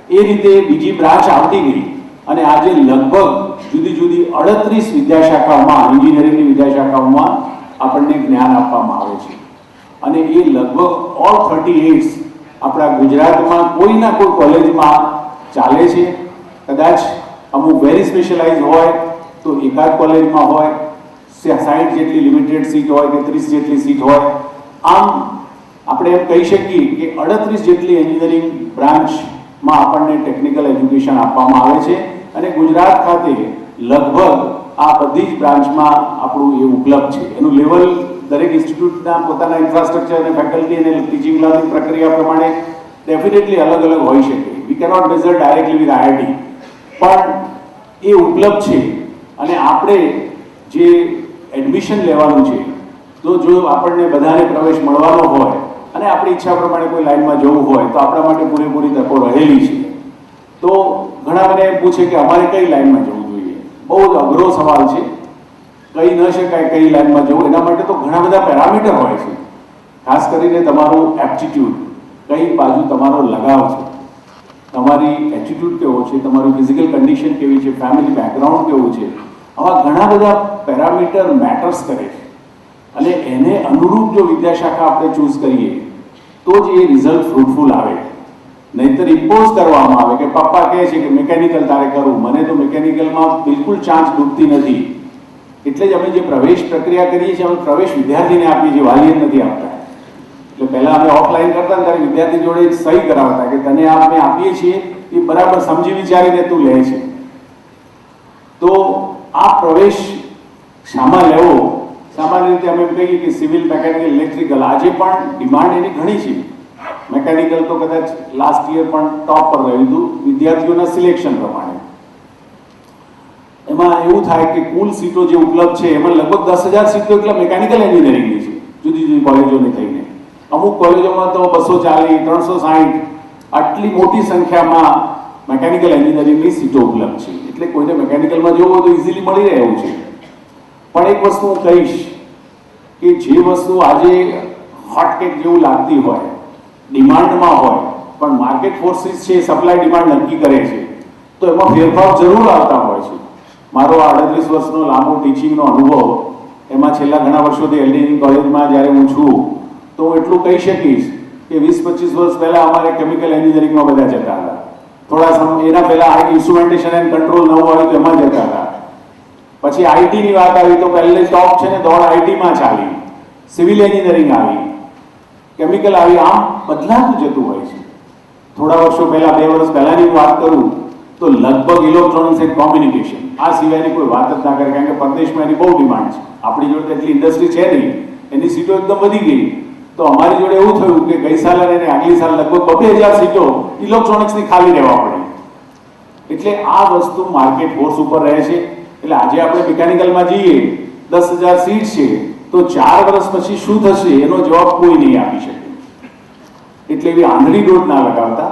એ રીતે બીજી બ્રાન્ચ આવતી ગઈ. અને આજે લગભગ જુદી જુદી 38 વિદ્યાશાખાઓમાં, એન્જિનિયરિંગની વિદ્યાશાખાઓમાં આપણને જ્ઞાન આપવામાં આવે છે. અને એ લગભગ ઓલ 38 આપણા ગુજરાતમાં કોઈના કોઈ કોલેજમાં ચાલે છે. કદાચ અમુક વેરી સ્પેશિયલાઇઝ હોય તો એકાદ કોલેજમાં હોય, 60 જેટલી લિમિટેડ સીટ હોય કે 30 જેટલી સીટ હોય. આમ આપણે એમ કહી શકીએ કે 38 જેટલી એન્જિનિયરિંગ બ્રાન્ચમાં આપણને ટેકનિકલ એજ્યુકેશન આપવામાં આવે છે. અને ગુજરાત ખાતે લગભગ આ બધી જ બ્રાન્ચમાં આપણું એ ઉપલબ્ધ છે. એનું લેવલ દરેક ઇન્સ્ટિટ્યૂટના પોતાના ઇન્ફ્રાસ્ટ્રક્ચર અને ફેકલ્ટી અને ટીચિંગ લર્નિંગ પ્રક્રિયા પ્રમાણે ડેફિનેટલી અલગ અલગ હોઈ શકે. વી cannot measure directly with IIT, પણ એ ઉપલબ્ધ છે. અને આપણે જે એડમિશન લેવાનું છે, તો જો આપણને બધાને પ્રવેશ મળવાનો હોય અને આપણી ઈચ્છા પ્રમાણે કોઈ લાઈનમાં જવું હોય તો આપણા માટે પૂરેપૂરી તકો રહેલી છે. તો ઘણા મને એમ પૂછે કે અમારે કઈ લાઈનમાં જવું જોઈએ. બહુ જ અઘરો સવાલ છે. કહી ન શકાય કઈ લાઈનમાં જવું. એના માટે તો ઘણા બધા પેરામીટર હોય છે. ખાસ કરીને તમારું એપ્ટિટ્યૂડ, કઈ બાજુ તમારો લગાવ છે, તમારી એટીટ્યુડ કેવો છે, તમારી ફિઝિકલ કન્ડિશન કેવી છે, ફેમિલી બેકગ્રાઉન્ડ કેવું છે. આવા ઘણા બધા પેરામીટર મેટર્સ કરે છે. અને એને અનુરૂપ જો વિદ્યાશાખા આપણે ચૂઝ કરીએ તો જ એ રિઝલ્ટ ફ્રૂટફુલ આવે. નહીતર ઇમ્પોઝ કરવામાં આવે કે પપ્પા કહે છે કે મિકેનિકલ તારે કરવું, મને તો મિકેનિકલમાં બિલકુલ ચાન્સ ડૂબતી નથી. એટલે જ અમે જે પ્રવેશ પ્રક્રિયા કરીએ છીએ, અમે પ્રવેશ વિદ્યાર્થીને આપીએ છીએ, વાલીને નથી આપતા. એટલે પહેલા અમે ઓફલાઈન કરતા ત્યારે વિદ્યાર્થી જોડે સહી કરાવતા કે તને અમે આપીએ છીએ એ બરાબર સમજી વિચારીને તું લે છે. તો આ પ્રવેશ શામાં લેવો, સામાન્ય રીતે અમે કહીએ કે સિવિલ, મેકેનિકલ, ઇલેક્ટ્રિકલ. આજે પણ ડિમાન્ડ એની ઘણી છે. મેકેનિકલ તો કદાચ લાસ્ટ યર પણ ટોપ પર રહ્યું હતું વિદ્યાર્થીઓના સિલેક્શન પ્રમાણે. એમાં એવું થાય કે કુલ સીટો જે ઉપલબ્ધ છે એમાં લગભગ 10,000 સીટો એટલે મિકેનિકલ એન્જિનિયરિંગની છે, જુદી જુદી કોલેજોને થઈને. અમુક કોલેજોમાં તો 240, 360 આટલી મોટી સંખ્યામાં મેકેનિકલ એન્જિનિયરિંગની સીટો ઉપલબ્ધ છે. એટલે કોઈને મેકેનિકલમાં જવું હોય તો ઇઝીલી મળી રહે એવું છે. પણ એક વસ્તુ હું કહીશ કે જે વસ્તુ આજે હોટકેક જેવું લાગતી હોય, ડિમાન્ડમાં હોય, પણ માર્કેટ ફોર્સિસ છે સપ્લાય ડિમાન્ડ નક્કી કરે છે, તો એમાં ફેરફાર જરૂર આવતા હોય છે. મારો 38 વર્ષનો લાંબો ટીચિંગનો અનુભવ, એમાં છેલ્લા ઘણા વર્ષોથી એલડી કોલેજમાં જ્યારે હું છું તો હું એટલું કહી શકીશ કે 20-25 વર્ષ પહેલાં અમારે કેમિકલ એન્જિનિયરિંગમાં બધા જતા હતા. થોડા સમય એના પહેલાં ઇન્સ્ટ્રુમેન્ટેશન એન્ડ કંટ્રોલ નવું આવ્યું તો એમાં જતા હતા. પછી આઈટીની વાત આવી તો પહેલે ટોપ છે ને દોડ આઈટીમાં ચાલી, સિવિલ એન્જિનિયરિંગ આવી, કેમિકલ આવી. આમ બદલાતું જતું હોય છે. થોડા વર્ષો પહેલા, 2 વર્ષ પહેલાની વાત કરું તો લગભગ ઇલેક્ટ્રોનિક્સ એન્ડ કોમ્યુનિકેશન, આ સિવાયની કોઈ વાત જ ના કરે, કારણ કે પરદેશમાં એની બહુ ડિમાન્ડ છે. આપણી જોડે એટલી ઇન્ડસ્ટ્રી છે નહીં એની સીટો એકદમ વધી ગઈ. તો અમારી જોડે એવું થયું કે ગઈ સાલ અને આગલી સાલ લગભગ 2000 સીટો ઇલેક્ટ્રોનિક્સની ખાલી રહેવા પડી. એટલે આ વસ્તુ માર્કેટ ફોર્સ ઉપર રહે છે. એટલે આજે આપણે મિકેનિકલમાં જઈએ 10,000 સીટ છે, તો 4 વર્ષ પછી શું થશે એનો જવાબ કોઈ નહીં આપી શકે. એટલે એવી આંધળી દોડ ના લગાવતા,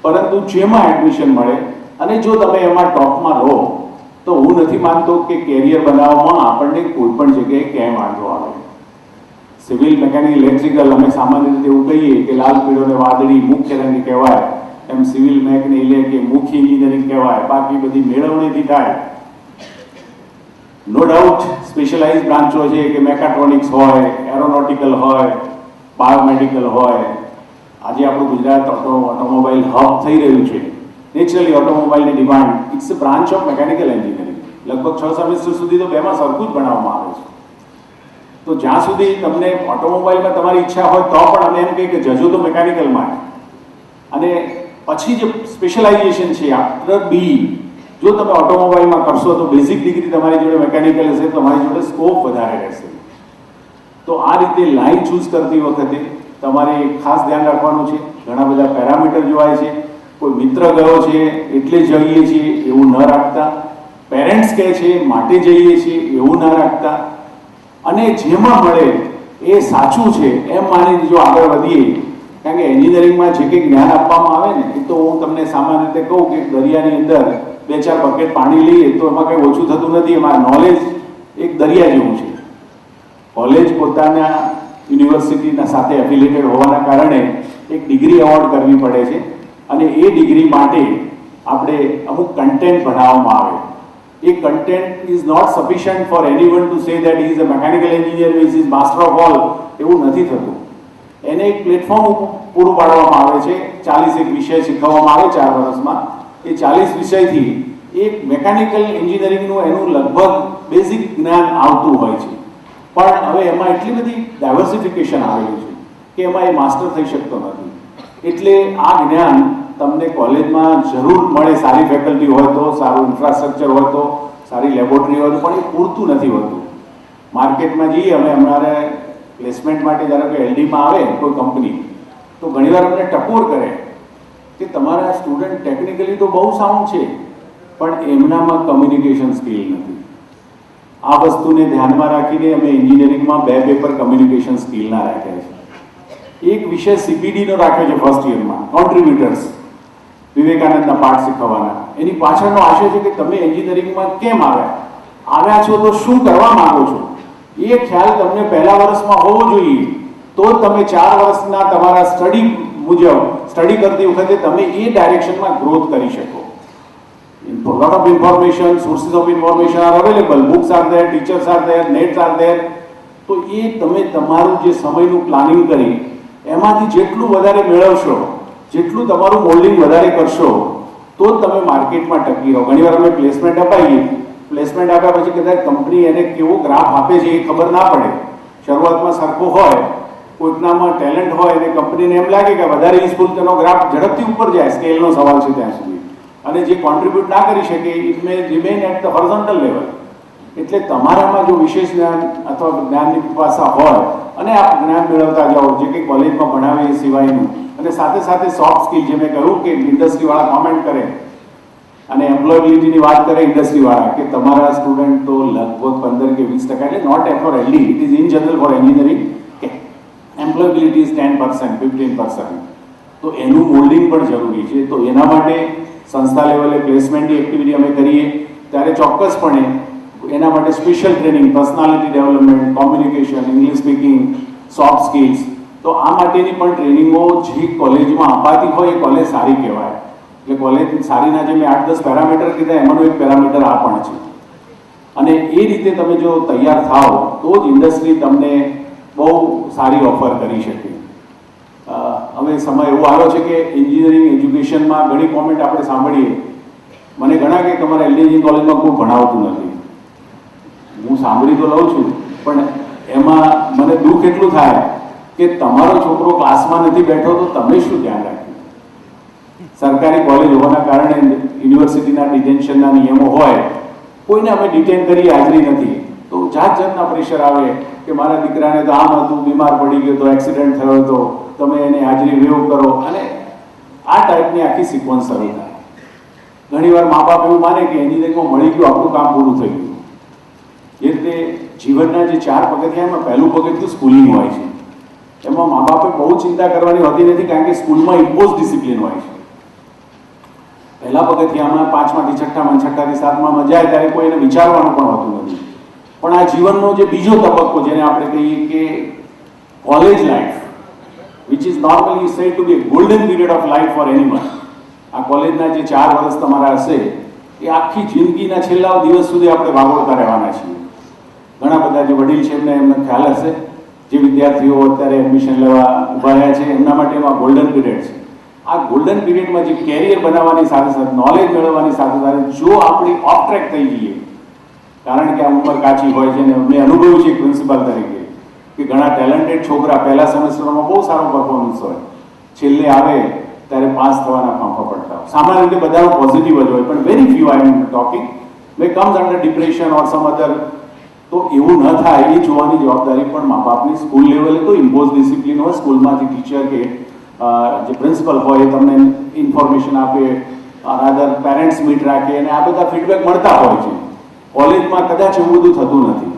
પરંતુ જેમાં એડમિશન મળે અને જો તમે એમાં ટોપમાં રહો તો હું નથી માનતો કે કેરિયર બનાવવામાં આપણને કોઈ પણ જગ્યાએ ક્યાંય વાંધો આવે. સિવિલ, મેકેનિકલ, ઇલેક્ટ્રિકલ અમે સામાન્ય રીતે એવું કહીએ કે લાલ, પીળો ને વાદળી મુખ્ય રંગ કહેવાય, એમ સિવિલ, મેક ને ઇલેક્ટ કે મુખ્ય એન્જિનિયરિંગ કહેવાય. બાકી બધી મેળવણીથી થાય. નો ડાઉટ સ્પેશિયલાઇઝ બ્રાન્ચો છે કે મેકાટ્રોનિક્સ હોય, એરોનોટિકલ હોય, બાયોમેડિકલ હોય. આજે આપણું ગુજરાત ઓટોમોબાઈલ હબ થઈ રહ્યું છે. નેચરલી ઓટોમોબાઈલની demand, it's a branch of mechanical engineering. લગભગ 6 સેમેસ્ટર સુધી તો બેમાં સરખું જ ભણાવવામાં આવે છે. તો જ્યાં સુધી તમને ઓટોમોબાઈલમાં તમારી ઈચ્છા હોય તો પણ અમે એમ કહીએ કે જજો તો મેકેનિકલમાં. અને પછી જે સ્પેશિયલાઇઝેશન છે આફ્ટર બી, જો તમે ઓટોમોબાઈલમાં કરશો તો બેઝિક ડિગ્રી તમારી જોડે મેકેનિકલ હશે, તમારી જોડે સ્કોપ વધારે રહેશે. તો આ રીતે લાઈન ચૂઝ કરતી વખતે તમારે ખાસ ધ્યાન રાખવાનું છે. ઘણા બધા પેરામીટર જોવાય છે. કોઈ મિત્ર ગયો છે એટલે જઈએ છીએ એવું ન રાખતા, પેરેન્ટ્સ કહે છે માટે જઈએ છીએ એવું ના રાખતા, અને જેમાં મળે એ સાચું છે એમ માની જો આગળ વધીએ. કારણ કે એન્જિનિયરિંગમાં જે કંઈ જ્ઞાન આપવામાં આવે ને એ તો હું તમને સામાન્ય રીતે કહું કે દરિયાની અંદર 2-4 બકેટ પાણી લઈએ તો એમાં કંઈ ઓછું થતું નથી. એમાં નોલેજ એક દરિયા જેવું છે. કોલેજ પોતાના યુનિવર્સિટીના સાથે એફિલિએટેડ હોવાના કારણે એક ડિગ્રી એવોર્ડ કરવી પડે છે, અને એ ડિગ્રી માટે આપણે અમુક કન્ટેન્ટ ભણાવવામાં આવે. એ content is not sufficient for anyone to say that he is a mechanical engineer which is master of all. એવું નથી થતું. એને એક પ્લેટફોર્મ પૂરું પાડવામાં આવે છે. 41 વિષય શીખવવામાં આવે 4 વર્ષમાં. એ 40 વિષયથી એક મેકેનિકલ એન્જિનિયરિંગનું એનું લગભગ બેઝિક જ્ઞાન આવતું હોય છે. પણ હવે એમાં એટલી બધી ડાયવર્સિફિકેશન આવેલું છે કે એમાં એ માસ્ટર થઈ શકતો નથી. એટલે આ જ્ઞાન તમને કોલેજમાં જરૂર મળે, સારી ફેકલ્ટી હોય તો, સારું ઇન્ફ્રાસ્ટ્રક્ચર હોય તો, સારી લેબોરેટરી હોય તો, પણ એ પૂરતું નથી હોતું. માર્કેટમાં જઈએ અમે અમારે પ્લેસમેન્ટ માટે, જ્યારે કે એલડીમાં આવે કોઈ કંપની, તો ઘણીવાર અમને ટકોર કરે કે તમારા સ્ટુડન્ટ ટેકનિકલી તો બહુ સાઉન્ડ છે પણ એમનામાં કમ્યુનિકેશન સ્કિલ નથી. આ વસ્તુને ધ્યાનમાં રાખીને અમે એન્જિનિયરિંગમાં 2 પેપર કમ્યુનિકેશન સ્કિલના રાખ્યા છે. એક વિષય CPD નો રાખ્યો છે ફર્સ્ટ યરમાં, કોન્ટ્રીબ્યુટર્સ, વિવેકાનંદના પાઠ શીખવવાના. એની પાછળનો આશય છે કે તમે એન્જિનિયરિંગમાં કેમ આવ્યા છો તો શું કરવા માંગો છો, એ ખ્યાલ તમને પહેલા વર્ષમાં હોવો જોઈએ. તો જ તમે 4 વર્ષના તમારા સ્ટડી મુજબ સ્ટડી કરતી વખતે તમે એ ડાયરેક્શનમાં ગ્રોથ કરી શકો. lot of information, sources of information are available, books are there, teachers are there, nets are there. તો એ તમે તમારું જે સમયનું પ્લાનિંગ કરી એમાંથી જેટલું વધારે મેળવશો, જેટલું તમારું મોલ્ડિંગ વધારે કરશો, તો જ તમે માર્કેટમાં ટકી રહો. ઘણીવાર અમે પ્લેસમેન્ટ અપાઈએ, પ્લેસમેન્ટ આપ્યા પછી કદાચ કંપની એને કેવો ગ્રાફ આપે છે એ ખબર ના પડે. શરૂઆતમાં સરખો હોય, કોઈકનામાં ટેલેન્ટ હોય અને કંપનીને એમ લાગે કે વધારે યુઝફુલ, તેનો ગ્રાફ ઝડપથી ઉપર જાય. સ્કેલનો સવાલ છે ત્યાં સુધી. અને જે કોન્ટ્રીબ્યુટ ના કરી શકે it may remain at the horizontal level. એટલે તમારામાં જો વિશેષ જ્ઞાન અથવા જ્ઞાનની પાસા હોય અને આપ જ્ઞાન મેળવતા જાઓ, જે કંઈ કોલેજમાં ભણાવે એ સિવાયનું, અને સાથે સાથે સોફ્ટ સ્કિલ, જે મેં કહ્યું કે ઇન્ડસ્ટ્રીવાળા કોમેન્ટ કરે અને એમ્પ્લોયબિલિટીની વાત કરે ઇન્ડસ્ટ્રીવાળા કે તમારા સ્ટુડન્ટ તો લગભગ 15 કે 20%, એટલે not for LD, it is in general for engineering, employability is 10%, 15%. તો એનું મોલ્ડિંગ પણ જરૂરી છે. તો એના માટે સંસ્થા લેવલે પ્લેસમેન્ટની એક્ટિવિટી અમે કરીએ ત્યારે ચોક્કસપણે એના માટે special training, personality development, communication, English speaking, soft skills, તો આ માટેની પણ ટ્રેનિંગો જે કોલેજમાં અપાતી હોય એ કોલેજ સારી કહેવાય. એટલે કોલેજ સારીના જે મેં 8-10 પેરામીટર કીધા એમાંનું એક પેરામીટર આ પણ છે. અને એ રીતે તમે જો તૈયાર થાઓ તો જ ઇન્ડસ્ટ્રી તમને બહુ સારી ઓફર કરી શકે. હવે સમય એવો આવ્યો છે કે એન્જિનિયરિંગ એજ્યુકેશનમાં ઘણી કોમેન્ટ આપણે સાંભળીએ. મને ઘણા કે તમારા એલડી કોલેજમાં કોઈ ભણાવતું નથી. હું સાંભળી તો લઉં છું, પણ એમાં મને દુઃખ એટલું થાય કે તમારો છોકરો ક્લાસમાં નથી બેઠો તો તમે શું ધ્યાન રાખ્યું. સરકારી કોલેજ હોવાના કારણે યુનિવર્સિટીના ડિટેન્શનના નિયમો હોય, કોઈને અમે ડિટેન કરી હાજરી નથી, તો જાત જાતના પ્રેશર આવે કે મારા દીકરાને તો આમ હતું, બીમાર પડી ગયો તો, એક્સિડન્ટ થયો તો, તમે એની હાજરી વેવ કરો, અને આ ટાઈપની આખી સિક્વન્સ શરૂ થાય. ઘણીવાર મા બાપ એવું માને કે એન્જિનિયરિંગમાં મળી ગયું, આપણું કામ પૂરું થઈ ગયું. એ રીતે જીવનના જે 4 પગથિયા એમાં પહેલું પગથિયું સ્કૂલિંગ હોય છે. એમાં મા બાપે બહુ ચિંતા કરવાની હોતી નથી, કારણ કે સ્કૂલમાં ઇમ્પોઝ ડિસિપ્લિન હોય છે. પહેલા પગથિયામાં 5માંથી 6ઠામાં, 6ઠાથી 7માં મજા આવે ત્યારે કોઈ એને વિચારવાનું પણ હોતું નથી. પણ આ જીવનનો જે બીજો તબક્કો, જેને આપણે કહીએ કે college life, which is normally said to be golden period of life for anyone. આ કોલેજના જે 4 વર્ષ તમારા હશે, એ આખી જિંદગીના છેલ્લા દિવસ સુધી આપણે વાગોળતા રહેવાના છીએ. ઘણા બધા જે વડીલ છે એમને ખ્યાલ હશે, જે વિદ્યાર્થીઓ અત્યારે એડમિશન લેવા ઉભા રહ્યા છે, એમના માટેમાં ગોલ્ડન પીરિયડ છે. આ ગોલ્ડન પીરિયડમાં જે કેરિયર બનાવવાની સાથે સાથે, નોલેજ મેળવવાની સાથે સાથે, જો આપણી ઓફ ટ્રેક થઈ જઈએ, કારણ કે આ ઉંમર કાચી હોય છે, અને મેં અનુભવ્યું છે પ્રિન્સિપાલ તરીકે કે ઘણા ટેલેન્ટેડ છોકરા પહેલા સેમેસ્ટરમાં બહુ સારો પરફોર્મન્સ હોય, છેલ્લે આવે ત્યારે પાસ થવાના ફાંફા પડતા હોય. સામાન્ય રીતે બધાનો પોઝિટિવ જ હોય, પણ very few I am talking may comes under depression or some other. તો એવું ન થાય એ જોવાની જવાબદારી પણ મા બાપની. સ્કૂલ લેવલે તો ઇમ્પોઝ ડિસિપ્લિન હોય, સ્કૂલમાંથી ટીચર કે જે પ્રિન્સિપલ હોય એ તમને ઇન્ફોર્મેશન આપે, રાધર પેરેન્ટ્સ મીટ રાખે, અને આ બધા ફીડબેક મળતા હોય છે. કોલેજમાં કદાચ એવું બધું થતું નથી,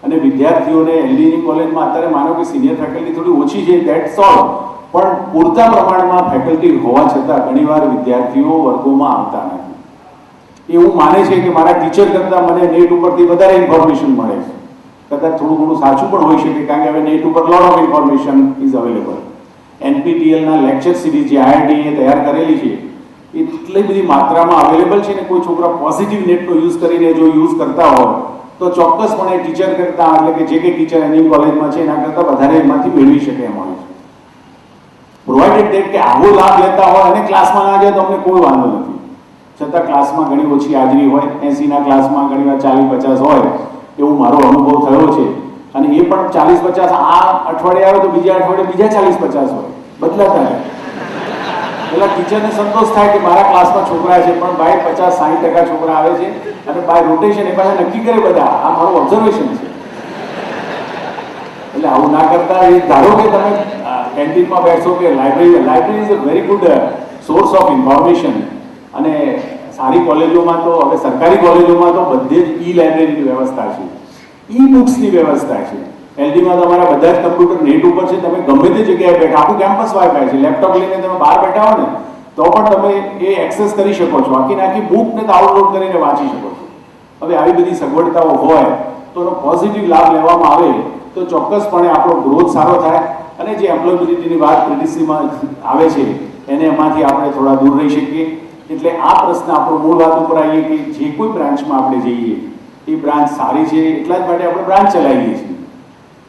અને વિદ્યાર્થીઓને એલડીની કોલેજમાં અત્યારે માનો કે સિનિયર ફેકલ્ટી થોડી ઓછી છે, ધેટ્સ ઓલ, પણ પૂરતા પ્રમાણમાં ફેકલ્ટી હોવા છતાં ઘણીવાર વિદ્યાર્થીઓ વર્ગોમાં આવતા નથી. એવું માને છે કે મારા ટીચર કરતાં મને નેટ ઉપરથી વધારે ઇન્ફોર્મેશન મળે છે. કદાચ થોડું ઘણું સાચું પણ હોઈ શકે, કારણ કે હવે નેટ ઉપર lot of information is available. NPTELના લેક્ચર સિરીઝ જે IITએ તૈયાર કરેલી છે, એટલી બધી માત્રામાં અવેલેબલ છે ને, કોઈ છોકરા પોઝિટિવ નેટનો યુઝ કરીને જો યુઝ કરતા હોય તો ચોક્કસપણે ટીચર કરતાં, એટલે કે જે કે ટીચર એની કોલેજમાં છે એના કરતાં વધારે એમાંથી મેળવી શકે એમ હોય છે. પ્રોવાઇડેડ દેટ કે આવો લાભ લેતા હોય અને ક્લાસમાં ના જાય તો અમને કોઈ વાંધો નથી. છતાં ક્લાસમાં ઘણી ઓછી હાજરી હોય, 80ના ક્લાસમાં ઘણીવાર 40-50 હોય, એવું મારો અનુભવ થયો છે. અને એ પણ 40-50 આ અઠવાડિયે આવે તો બીજા અઠવાડિયે બીજા 40-50 હોય, બદલાતા રહે. પેલા ટીચરને સંતોષ થાય કે મારા ક્લાસમાં છોકરા છે, પણ બાય 50-60% છોકરા આવે છે, અને બાય રોટેશન એ પાછા નક્કી કરે બધા. આ મારું ઓબ્ઝર્વેશન છે. એટલે આવું ના કરતા, એ ધારો કે તમે કેન્ટીનમાં બેઠો કે library is a very good source of information. અને સારી કોલેજોમાં તો, હવે સરકારી કોલેજોમાં તો બધે જ ઈ લાઇબ્રેરીની વ્યવસ્થા છે, ઈ બુક્સની વ્યવસ્થા છે. એલડીમાં તમારા બધા જ કમ્પ્યુટર નેટ ઉપર છે, તમે ગમે તે જગ્યાએ બેઠા, આખું કેમ્પસ વાઈફાઈ છે, લેપટોપ લઈને તમે બહાર બેઠા હો ને તો પણ તમે એ એક્સેસ કરી શકો છો, આખી બુકને ડાઉનલોડ કરીને વાંચી શકો છો. હવે આવી બધી સગવડતાઓ હોય તો એનો પોઝિટિવ લાભ લેવામાં આવે તો ચોક્કસપણે આપણો ગ્રોથ સારો થાય, અને જે એમ્પ્લોયબિલિટીની વાત પ્રિટિસીમાં આવે છે એને એમાંથી આપણે થોડા દૂર રહી શકીએ. એટલે આ પ્રશ્ન આપણો મૂળ વાત ઉપર આવીએ કે જે કોઈ બ્રાન્ચમાં આપણે જઈએ એ બ્રાન્ચ સારી છે, એટલા જ માટે આપણે બ્રાન્ચ ચલાવીએ છીએ.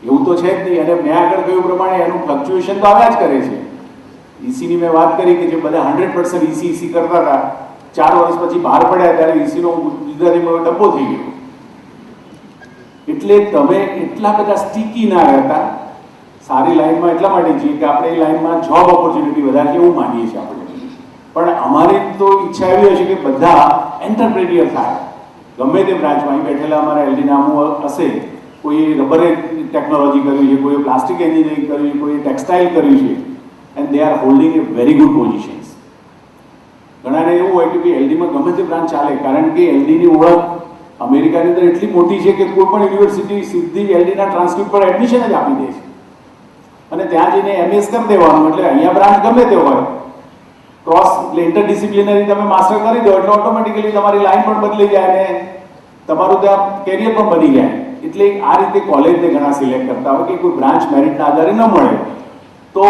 એવું તો છે જ નહીં. અને મેં આગળ કહ્યું પ્રમાણે એનું ફ્લક્ચ્યુએશન તો આવ્યા જ કરે છે. ઈસીની મેં વાત કરી કે જે બધા 100% ઈસી કરતા હતા, 4 વર્ષ પછી બહાર પડ્યા ત્યારે ઈસીનો ગુજરાતીમાં ડબ્બો થઈ ગયો. એટલે તમે એટલા બધા સ્ટીકી ના રહેતા. સારી લાઈનમાં એટલા માટે છીએ કે આપણે એ લાઈનમાં જોબ ઓપોર્ચ્યુનિટી વધારે છે એવું માનીએ છીએ આપણે. પણ અમારી તો ઈચ્છા એવી હશે કે બધા એન્ટરપ્રેન્યોર થાય, ગમે તે બ્રાન્ચમાં. અહીં બેઠેલા અમારા એલડી નામું હશે, કોઈ રબર ટેકનોલોજી કર્યું છે, કોઈ પ્લાસ્ટિક એન્જિનિયરિંગ કર્યું છે, કોઈ ટેક્સટાઇલ કર્યું છે, and they are holding A very good positions. ઘણાને એવું હોય કે ભાઈ એલડીમાં ગમે તે બ્રાન્ચ ચાલે, કારણ કે એલડીની ઓળખ અમેરિકાની અંદર એટલી મોટી છે કે કોઈ પણ યુનિવર્સિટી સીધી એલડીના ટ્રાન્સક્રિપ્ટ પર એડમિશન જ આપી દે છે, અને ત્યાં જઈને MS કરી દેવાનું. એટલે અહીંયા બ્રાન્ચ ગમે તે હોય, ક્રોસ એટલે ઇન્ટરડિસિપ્લિનરી તમે માસ્ટર કરી દો એટલે ઓટોમેટિકલી તમારી લાઈન પણ બદલી જાય અને તમારું ત્યાં કેરિયર પણ બની જાય. એટલે આ રીતે કોલેજને ઘણા સિલેક્ટ કરતા હોય કે કોઈ બ્રાન્ચ મેરિટના આધારે ન મળે તો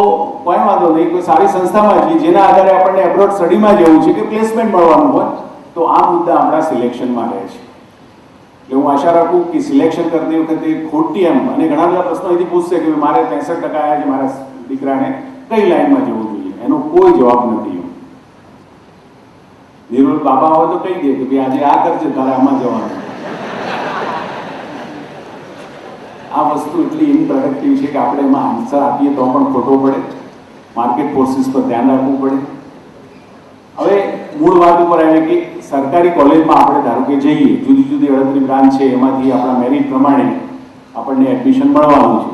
કોઈ વાંધો નહીં, કોઈ સારી સંસ્થામાં જઈએ જેના આધારે આપણને એબ્રોડ સ્ટડીમાં જવું છે કે પ્લેસમેન્ટ મળવાનું હોય તો આ મુદ્દા આપણા સિલેક્શનમાં રહે છે. એટલે હું આશા રાખું કે સિલેક્શન કરતી વખતે ખોટી એમ, અને ઘણા બધા પ્રશ્નો એથી પૂછશે કે મારે 63% આવ્યા છે, મારા દીકરાને કઈ લાઈનમાં જવું જોઈએ, એનો કોઈ જવાબ નથી. નિર્મલ બાબા હોય તો કહી દે કે ભાઈ આજે આ કરજે, તારે આમાં જવાનું. આ વસ્તુ એટલી ઇનપ્રોડક્ટિવ છે કે આપણે એમાં આન્સર આપીએ તો પણ ખોટો પડે. માર્કેટ ફોર્સિસ પર ધ્યાન રાખવું પડે. હવે મૂળ વાત ઉપર આવે કે સરકારી કોલેજમાં આપણે ધારો કે જઈએ, જુદી જુદી 38 બ્રાન્ચ છે, એમાંથી આપણા મેરિટ પ્રમાણે આપણને એડમિશન મળવાનું છે.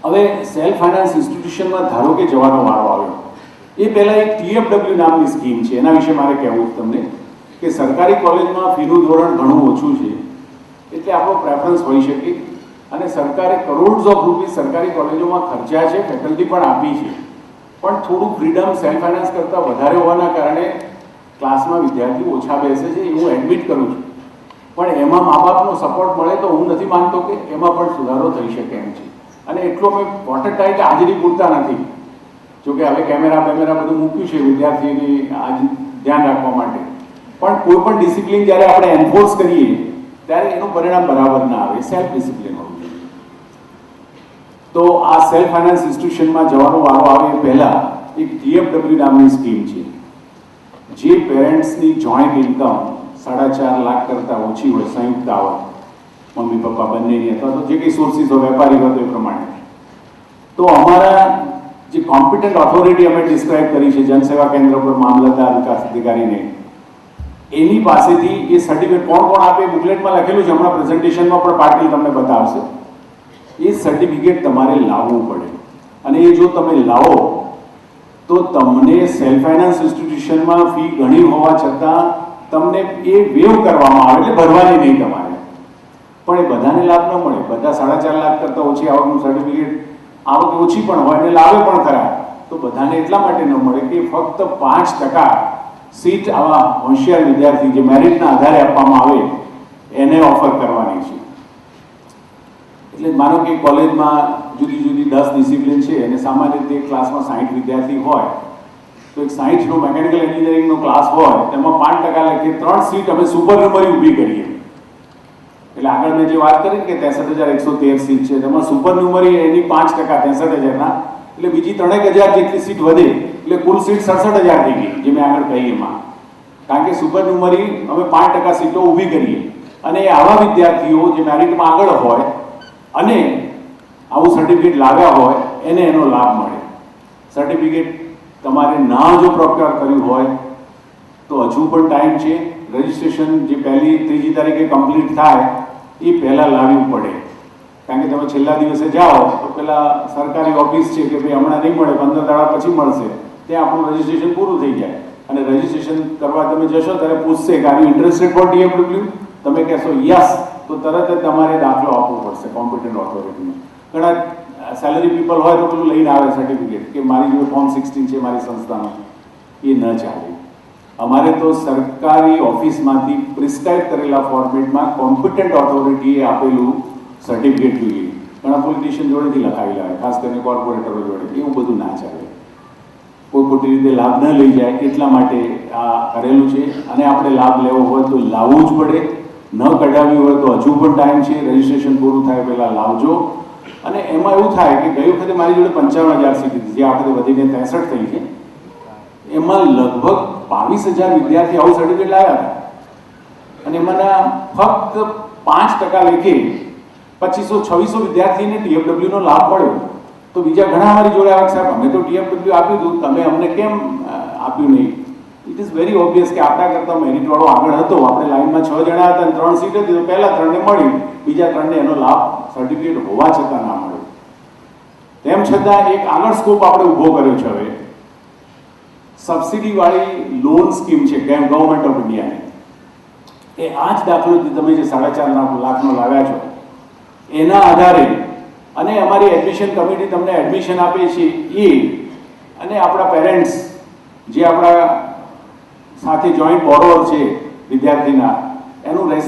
હવે સેલ્ફ ફાઇનાન્સ ઇન્સ્ટિટ્યુશનમાં ધારો કે જવાનો વારો આવ્યો, એ પહેલાં એક TFW નામની સ્કીમ છે, એના વિશે મારે કહેવું છે તમને કે સરકારી કોલેજમાં ફીનું ધોરણ ઘણું ઓછું છે, એટલે આપણો પ્રેફરન્સ હોઈ શકે અને સરકારે કરોડ્સ ઓફ રૂપીસ સરકારી કોલેજોમાં ખર્ચ્યા છે, ફેકલ્ટી પણ આપી છે, પણ થોડું ફ્રીડમ સેલ્ફ ફાઇનાન્સ કરતાં વધારે હોવાના કારણે ક્લાસમાં વિદ્યાર્થીઓ ઓછા બેસે છે, એ હું એડમિટ કરું છું. પણ એમાં મા બાપનો સપોર્ટ મળે તો હું નથી માનતો કે એમાં પણ સુધારો થઈ શકે એમ છે. અને એટલો અમે વોટર ટાઈટ હાજરી પૂરતા નથી, જોકે હવે કેમેરા બધું મૂક્યું છે વિદ્યાર્થીની ધ્યાન રાખવા માટે, પણ કોઈ પણ ડિસિપ્લિન જ્યારે આપણે એન્ફોર્સ કરીએ ત્યારે એનું પરિણામ બરાબર ના આવે. સેલ્ફ ડિસિપ્લિન હોવું જોઈએ. તો આ સેલ્ફ ફાઇનાન્સ ઇન્સ્ટિટ્યુશનમાં જવાનો વારો આવે પહેલા એક TFW નામની સ્કીમ છે, જે પેરેન્ટ્સની જોઈન્ટ ઇન્કમ 4.5 લાખ કરતાં ઓછી હોય, સંયુક્ત આવક, મમ્મી પપ્પા બંનેની, અથવા તો જે કંઈ સોર્સિસ હોય, વેપારી હોય તો એ પ્રમાણે, તો અમારા જે કોમ્પિટન્ટ ઓથોરિટી અમે ડિસ્ક્રાઇબ કરી છે જનસેવા કેન્દ્ર પર મામલતદાર વિકાસ અધિકારીને, એની પાસેથી એ સર્ટિફિકેટ કોણ આપે, બુકલેટમાં લખેલું છે, હમણાં પ્રેઝન્ટેશનમાં પણ પાટીલ તમને બતાવશે. એ સર્ટિફિકેટ તમારે લાવવું પડે, અને એ જો તમે લાવો તો તમને સેલ્ફ ફાઇનાન્સ ઇન્સ્ટિટ્યુશનમાં ફી ઘણી હોવા છતાં તમને એ વેવ કરવામાં આવે, એટલે ભરવાની નહીં તમારે. પણ એ બધાને લાભ ન મળે. બધા 4.5 લાખ કરતાં ઓછી આવકનું સર્ટિફિકેટ, આવક ઓછી પણ હોય અને લાવે પણ ખરા, તો બધાને એટલા માટે ન મળે કે ફક્ત 5% સીટ આવા હોશિયાર વિદ્યાર્થી જે મેરિટના આધારે આપવામાં આવે એને ઓફર કરવાની છે. એટલે માનો કે કોલેજમાં જુદી જુદી 10 ડિસિપ્લિન છે અને સામાન્ય રીતે ક્લાસમાં 60 વિદ્યાર્થી હોય, તો એક 60નો મેકેનિકલ એન્જિનિયરિંગનો ક્લાસ હોય, તેમાં 5% લખીએ 3 સીટ અમે સુપરન્યુમરી ઊભી કરીએ. એટલે આગળ મેં જે વાત કરી કે 63,113 સીટ છે, તેમાં સુપરન્યુમરી એની 5% 63,000ના, એટલે બીજી 3,000 જેટલી સીટ વધે, એટલે કુલ સીટ 67,000 થઈ ગઈ, જે મેં આગળ કહી એમાં. કારણ કે સુપરન્યુમરી અમે 5% સીટો ઊભી કરીએ, અને આવા વિદ્યાર્થીઓ જે મેરિટમાં આગળ હોય અને આવું સર્ટિફિકેટ લાવ્યા હોય એને એનો લાભ મળે. સર્ટિફિકેટ તમારે ના જો પ્રોક્યોર કર્યું હોય તો હજુ પણ ટાઈમ છે. રજિસ્ટ્રેશન જે પહેલી 3જી તારીખે કમ્પ્લીટ થાય એ પહેલાં લાવવું પડે, કારણ કે તમે છેલ્લા દિવસે જાઓ તો પેલા સરકારી ઓફિસ છે કે ભાઈ હમણાં નહીં મળે, 15 દાડા પછી મળશે, ત્યાં આપણું રજિસ્ટ્રેશન પૂરું થઈ જાય. અને રજિસ્ટ્રેશન કરવા તમે જશો ત્યારે પૂછશે કે are you interested for TFW, તમે કહેશો યસ, તો તરત જ તમારે દાખલો આપવો પડશે કોમ્પિટન્ટ ઓથોરિટીમાં. ઘણા સેલરી પીપલ હોય તો પેલું લઈને આવે સર્ટિફિકેટ કે મારી જોડે ફોર્મ 16 છે મારી સંસ્થાનો, એ ન ચાલે. અમારે તો સરકારી ઓફિસમાંથી પ્રિસ્ક્રાઇબ કરેલા ફોર્મેટમાં કોમ્પિટન્ટ ઓથોરિટીએ આપેલું સર્ટિફિકેટ જોઈએ. ઘણા પોલિટિશિયન જોડેથી લખાવેલા હોય, ખાસ કરીને કોર્પોરેટરો જોડે, એવું બધું ના ચાલે. કોઈ ખોટી રીતે લાભ ન લઈ જાય એટલા માટે આ કરેલું છે. અને આપણે લાભ લેવો હોય તો લાવવું જ પડે, ન કઢાવ્યું હોય તો હજુ પણ ટાઈમ છે, રજિસ્ટ્રેશન પૂરું થાય પહેલાં લાવજો. અને એમાં એવું થાય કે ગઈ વખતે મારી જોડે 55,000 સીટ હતી, જે આ વખતે વધીને 63 થઈ છે. એમાં લગભગ 22,000 વિદ્યાર્થી આવું સર્ટિફિકેટ લાવ્યા હતા, અને એમાંના ફક્ત 5% લેખે 2500-2600 વિદ્યાર્થીને TFW નો લાભ મળ્યો. તો બીજા ઘણા અમારી જોડે આવ્યા, સાહેબ અમે તો TFW આપ્યું હતું, તમે અમને કેમ આપ્યું નહીં? ઇટ ઇઝ વેરી ઓબ્વિયસ કે આપણા કરતાં મેરિટવાળો આગળ હતો. આપણે લાઈનમાં 6 જણા હતા અને 3 સીટ હતી, તો પહેલા 3ને મળી, બીજા 3ને એનો લાભ સર્ટિફિકેટ હોવા છતાં ના મળ્યો. તેમ છતાં એક આગળ સ્કોપ આપણે ઊભો કર્યો છે. હવે સબસિડીવાળી લોન સ્કીમ છે ગવર્મેન્ટ ઓફ ઇન્ડિયાની, એ આ જ દાખલો તમે જે 4.5 લાખનો લાવ્યા છો એના આધારે, અને અમારી એડમિશન કમિટી તમને એડમિશન આપે છે એ, અને આપણા પેરેન્ટ્સ જે આપણા સાથે જોઈન્ટ બોરોવર છે વિદ્યાર્થીના, એનું રહેશે.